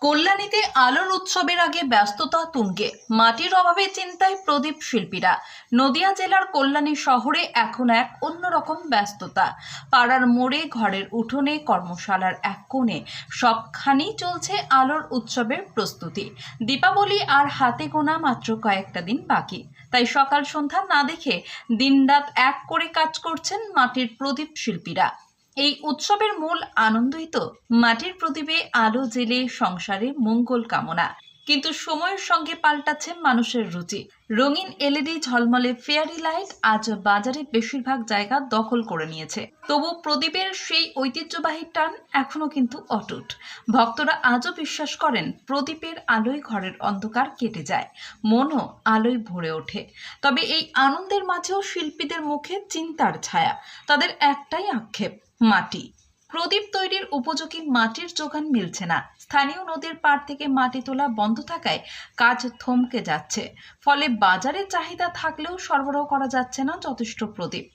কল্যাণীতে আলোর উৎসবের আগে ব্যস্ততা তুঙ্গে। মাটির অভাবে চিন্তায় প্রদীপ শিল্পীরা। নদিয়া জেলার কল্যাণী শহরে এখন এক অন্যরকম ব্যস্ততা। পাড়ার মোড়ে, ঘরের উঠোনে, কর্মশালার এক কোণে সবখানেই চলছে আলোর উৎসবের প্রস্তুতি। দীপাবলি আর হাতে গোনা মাত্র কয়েকটা দিন বাকি, তাই সকাল সন্ধ্যা না দেখে দিনরাত এক করে কাজ করছেন মাটির প্রদীপ শিল্পীরা। এই উৎসবের মূল আনন্দই তো মাটির প্রদীপে আলো জ্বেলে সংসারে মঙ্গল কামনা। কিন্তু সময়ের সঙ্গে পাল্টাচ্ছে মানুষের রুচি। রঙিন এলইডি ঝলমলে ফেয়ারি লাইট আজ বাজারে বেশিরভাগ জায়গা দখল করে নিয়েছে। তবু প্রদীপের সেই ঐতিহ্যবাহী টান এখনো কিন্তু অটুট। ভক্তরা আজও বিশ্বাস করেন প্রদীপের আলোয় ঘরের অন্ধকার কেটে যায়, মনও আলোয় ভরে ওঠে। তবে এই আনন্দের মাঝেও শিল্পীদের মুখে চিন্তার ছায়া। তাদের একটাই আক্ষেপ, মাটি। প্রদীপ তৈরির উপযোগী মাটির যোগান মিলছে না। স্থানীয় নদীর পাড় থেকে মাটি তোলা বন্ধ থাকায় কাজ থমকে যাচ্ছে। ফলে বাজারে চাহিদা থাকলেও সরবরাহ করা যাচ্ছে না যথেষ্ট প্রদীপ।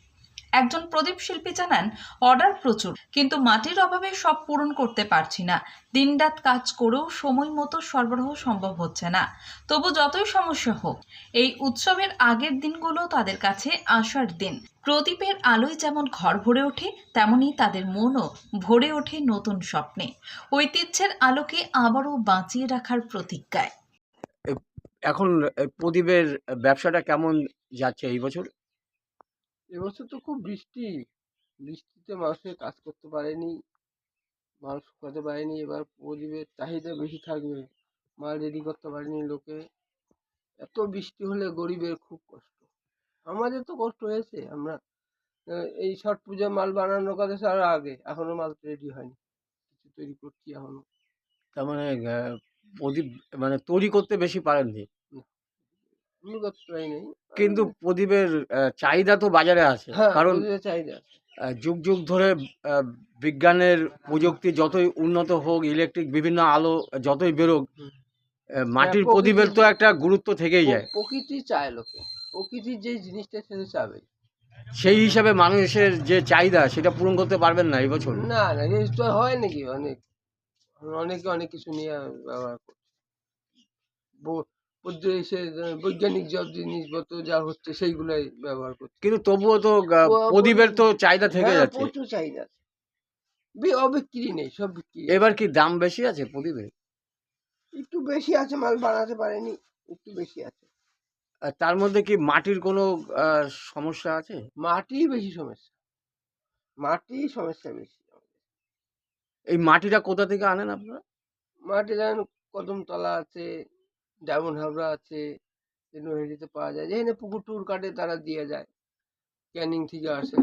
একজন প্রদীপ শিল্পী জানান, অর্ডার প্রচুর, কিন্তু মাটির অভাবে সব পূরণ করতে পারছি না। দিনরাত কাজ করেও সময় মতো সরবরাহ সম্ভব হচ্ছে না। তবু যতই সমস্যা হোক, এই উৎসবের আগের দিনগুলো তাদের কাছে আশার দিন। প্রদীপের আলোয় যেমন ঘর ভরে ওঠে, তেমনি তাদের মনও ভরে ওঠে নতুন স্বপ্নে, ঐতিহ্যের আলোকে আবারও বাঁচিয়ে রাখার প্রতিজ্ঞায়। এখন প্রদীপের ব্যবসাটা কেমন যাচ্ছে এই বছর? এবছর তো খুব বৃষ্টিতে মানুষের কাজ করতে পারেনি, মাল শুকাতে পারেনি। এবার প্রদীপের চাহিদা বেশি থাকবে, মাল রেডি করতে পারেনি লোকে। এত বৃষ্টি হলে গরিবের খুব কষ্ট। আমাদের তো কষ্ট হয়েছে। আমরা এই ছট পূজা মাল বানানোর কথা ছিল আগে, এখনো মাল রেডি হয়নি, কিছু তৈরি করছি এখনো। তার মানে প্রদীপ মানে তৈরি করতে বেশি পারেননি, না, আমি করতে পারিনি। কিন্তু প্রদীপের চাহিদা তো বাজারে আছে। হ্যাঁ, কারণ প্রদীপের চাহিদা আছে। যুগ যুগ ধরে বিজ্ঞানের প্রযুক্তি যতই উন্নত হোক, ইলেকট্রিক বিভিন্ন আলো যতই বেরোক, হুম। মাটির প্রকৃতি- প্রদীপের তো একটা গুরুত্ব থেকেই যায়। প্রকৃতি চায় লোকে, প্রকৃতির যে জিনিসটা সেটা চাবে। সেই হিসাবে মানুষের যে চাহিদা সেটা পূরণ করতে পারবেন না এই বছর? না না, জিনিস তো হয় নাকি? অনেকে অনেক কিছু নিয়ে ব্যবহার করছে। সে বৈজ্ঞানিক সব জিনিসপত্র যা হচ্ছে সেইগুলাই ব্যবহার করছে। কিন্তু তবুও তো প্রদীপের তো চাহিদা থেকে হ্যাঁ, যাচ্ছে। প্রচুর চাহিদা আছে। অবিক্রি নেই, সব বিক্রি। এবার কি দাম বেশি আছে প্রদীপের? একটু বেশি আছে, মাল বানাতে পারেনি, একটু বেশি আছে। আর তার মধ্যে কি মাটির কোনো সমস্যা আছে? মাটি বেশি সমস্যা, মাটি সমস্যা বেশি। এই মাটিটা কোথা থেকে আনেন আপনারা? মাটি যেমন কদমতলা আছে, ডায়মন্ড হাবড়া আছে, নৈহাটিতে পাওয়া যায়। যেখানে পুকুর টুকুর কাটে তারা দিয়ে যায়, ক্যানিং থেকে আসে।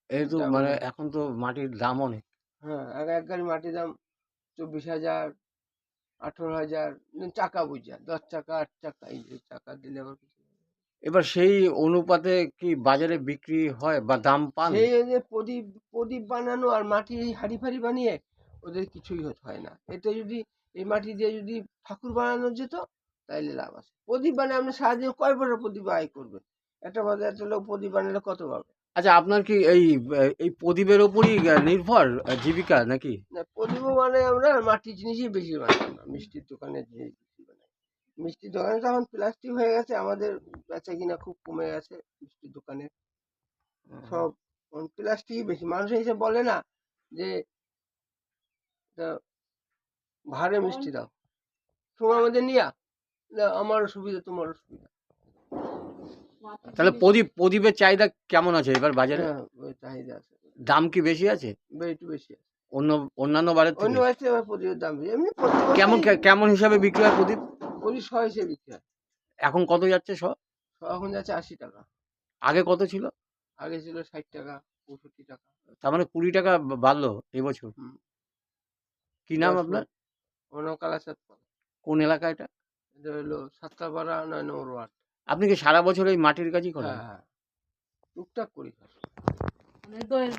এই তো ডায়মন্ড মানে হাবড়া। এখন তো মাটির দাম অনেক। হ্যাঁ, এক গাড়ি মাটির দাম 24,000, 18,000, চাকা বুঝা 10 চাকা 8 চাকা, এই যে চাকা দিলে আবার কিছু। এবার সেই অনুপাতে কি বাজারে বিক্রি হয় বা দাম পান? সেই যে প্রদীপ প্রদীপ বানানো আর মাটির এই হাড়ি ফাড়ি বানিয়ে ওদের কিছুই হয় না। এতে যদি এই মাটি দিয়ে যদি ঠাকুর বানানো যেত তাইলে লাভ আছে। প্রদীপ বানিয়ে আপনি সারাদিন কয় বড় প্রদীপ আয় করবেন? একটা বাজারে একটা লোক প্রদীপ বানালে কত পাবে? আচ্ছা, আপনার কি এই প্রদীপের ওপরই নির্ভর জীবিকা নাকি? না, প্রদীপও বানাই আমরা, আর মাটির জিনিসই বেশি বানাই আমরা। মিষ্টির দোকানে জিনিস বেশি বানাই। মিষ্টির দোকানে তো এখন প্লাস্টিক হয়ে গেছে, আমাদের বেচা কিনা খুব কমে গেছে মিষ্টির দোকানে। সব প্লাস্টিকই বেশি। মানুষ এসে বলে না যে এটা ভারে মিষ্টি দাও, সময় মধ্যে নিয়া আমারও সুবিধা তোমারও সুবিধা। তাহলে প্রদীপের চাহিদা কেমন আছে এবার বাজারে? হ্যাঁ, ওই চাহিদা আছে, দাম কি বেশি আছে একটু বেশি আছে। অন্যান্য বারের অন্য থেকে? বাড়িতে আবার প্রদীপের দাম বেশি। এমনি প্রতি কেমন বছরই কেমন হিসাবে বিক্রি হয় প্রদীপ? প্রদীপ 100 হিসেবে বিক্রি হয়। এখন কত যাচ্ছে এখন যাচ্ছে 80 টাকা, আগে কত ছিল? আগে ছিল 60 টাকা, 65 টাকা। তার মানে 20 টাকা বাড়লো এবছর। হুম। কি নাম 10 আপনার? অন্য কালাচাঁদ পাল। কোন এলাকা এটা? এটা হলো সাতটাপাড়া 9 নম্বর ওয়ার্ড। আপনি কি সারা বছর এই মাটির কাজই করেন? হ্যাঁ হ্যাঁ, টুকটাক করি।